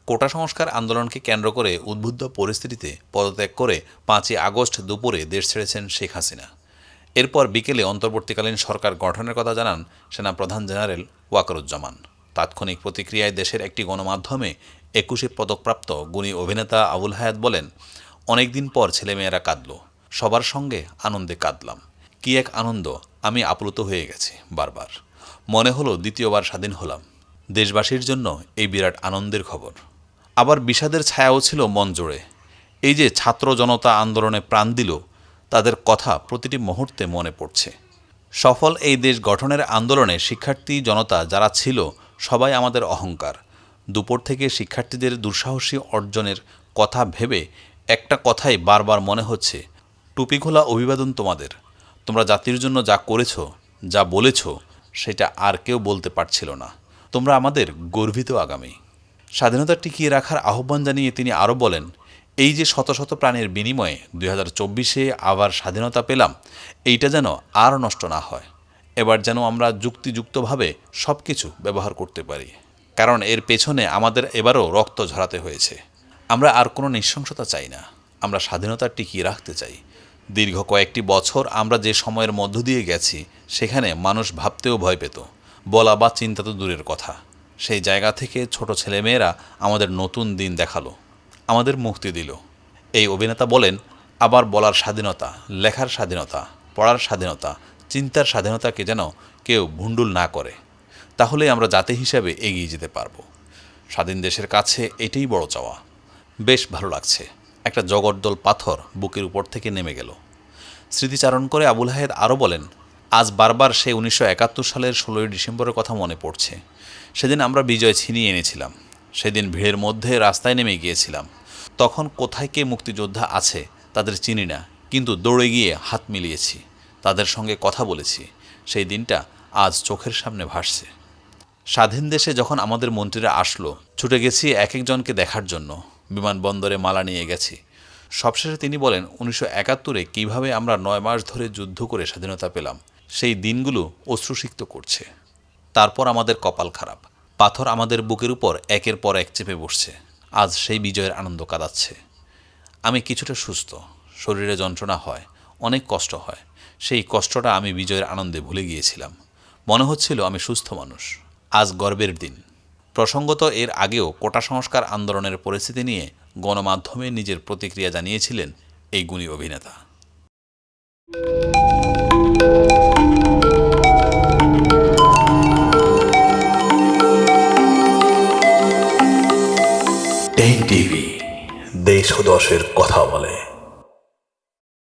কোটা সংস্কার আন্দোলনকে কেন্দ্র করে উদ্বুদ্ধ পরিস্থিতিতে পদত্যাগ করে 5ই আগস্ট দুপুরে দেশ ছেড়েছেন শেখ হাসিনা। এরপর বিকেলে অন্তর্বর্তীকালীন সরকার গঠনের কথা জানান সেনাপ্রধান জেনারেল ওয়াকারুজ্জামান। তাৎক্ষণিক প্রতিক্রিয়ায় দেশের একটি গণমাধ্যমে 21 পদকপ্রাপ্ত গুণী অভিনেতা আবুল হায়াত বলেন, অনেকদিন পর ছেলেমেয়েরা কাঁদল, সবার সঙ্গে আনন্দে কাঁদলাম। কি এক আনন্দ, আমি আপ্লুত হয়ে গেছি। বারবার মনে হলো দ্বিতীয়বার স্বাধীন হলাম। দেশবাসীর জন্য এই বিরাট আনন্দের খবর। আবার বিষাদের ছায়াও ছিল মন জুড়ে। এই যে ছাত্র জনতা আন্দোলনে প্রাণ দিল, তাদের কথা প্রতিটি মুহূর্তে মনে পড়ছে। সফল এই দেশ গঠনের আন্দোলনে শিক্ষার্থী জনতা যারা ছিল, সবাই আমাদের অহংকার। দুপুর থেকে শিক্ষার্থীদের দুঃসাহসী অর্জনের কথা ভেবে একটা কথাই বারবার মনে হচ্ছে, টুপি খোলা অভিবাদন তোমাদের। তোমরা জাতির জন্য যা করেছ, যা বলেছ, সেটা আর কেউ বলতে পারছিল না। তোমরা আমাদের গর্বিত আগামী। স্বাধীনতা টিকিয়ে রাখার আহ্বান জানিয়ে তিনি আরও বলেন, এই যে শত শত প্রাণের বিনিময়ে 2024-এ আবার স্বাধীনতা পেলাম, এইটা যেন আর নষ্ট না হয়। এবার যেন আমরা যুক্তিযুক্তভাবে সব কিছু ব্যবহার করতে পারি, কারণ এর পেছনে আমাদের এবারও রক্ত ঝরাতে হয়েছে। আমরা আর কোনো নৃশংসতা চাই না, আমরা স্বাধীনতা টিকিয়ে রাখতে চাই। দীর্ঘ কয়েকটি বছর আমরা যে সময়ের মধ্য দিয়ে গেছি, সেখানে মানুষ ভাবতেও ভয় পেত, বলা বা চিন্তা তো দূরের কথা। সেই জায়গা থেকে ছোট ছেলেমেয়েরা আমাদের নতুন দিন দেখালো, আমাদের মুক্তি দিল। এই অভিনেতা বলেন, আবার বলার স্বাধীনতা, লেখার স্বাধীনতা, পড়ার স্বাধীনতা, চিন্তার স্বাধীনতাকে যেন কেউ ভুন্ডুল না করে। তাহলে আমরা জাতি হিসাবে এগিয়ে যেতে পারবো। স্বাধীন দেশের কাছে এটাই বড় চাওয়া। বেশ ভালো লাগছে। একটা জগদ্দল পাথর বুকের উপর থেকে নেমে গেল। স্মৃতিচারণ করে আবুল হায়াত আরও বলেন, আজ বারবার সেই 1971 সালের 16ই ডিসেম্বরের কথা মনে পড়ছে। সেদিন আমরা বিজয় ছিনিয়ে এনেছিলাম। সেদিন ভিড়ের মধ্যে রাস্তায় নেমে গিয়েছিলাম। তখন কোথায় কে মুক্তিযোদ্ধা আছে তাদের চিনি না, কিন্তু দৌড়ে গিয়ে হাত মিলিয়েছি, তাদের সঙ্গে কথা বলেছি। সেই দিনটা আজ চোখের সামনে ভাসছে। স্বাধীন দেশে যখন আমাদের মন্ত্রীরা আসলো, ছুটে গেছি এক একজনকে দেখার জন্য, বিমানবন্দরে মালা নিয়ে গেছি। সবশেষে তিনি বলেন, 1971-এ কীভাবে আমরা 9 মাস ধরে যুদ্ধ করে স্বাধীনতা পেলাম, সেই দিনগুলো অশ্রুসিক্ত করছে। তারপর আমাদের কপাল খারাপ, পাথর আমাদের বুকের উপর একের পর এক চেপে বসছে। আজ সেই বিজয়ের আনন্দ কাঁদাচ্ছে। আমি কিছুটা সুস্থ, শরীরে যন্ত্রণা হয়, অনেক কষ্ট হয়। সেই কষ্টটা আমি বিজয়ের আনন্দে ভুলে গিয়েছিলাম। মনে হচ্ছিল আমি সুস্থ মানুষ। আজ গর্বের দিন। প্রসঙ্গত এর আগেও কোটা সংস্কার আন্দোলনের পরিস্থিতি নিয়ে গণমাধ্যমে নিজের প্রতিক্রিয়া জানিয়েছিলেন এই গুণী অভিনেতা। টেক টিভি, দেশ ও দশের কথা বলে।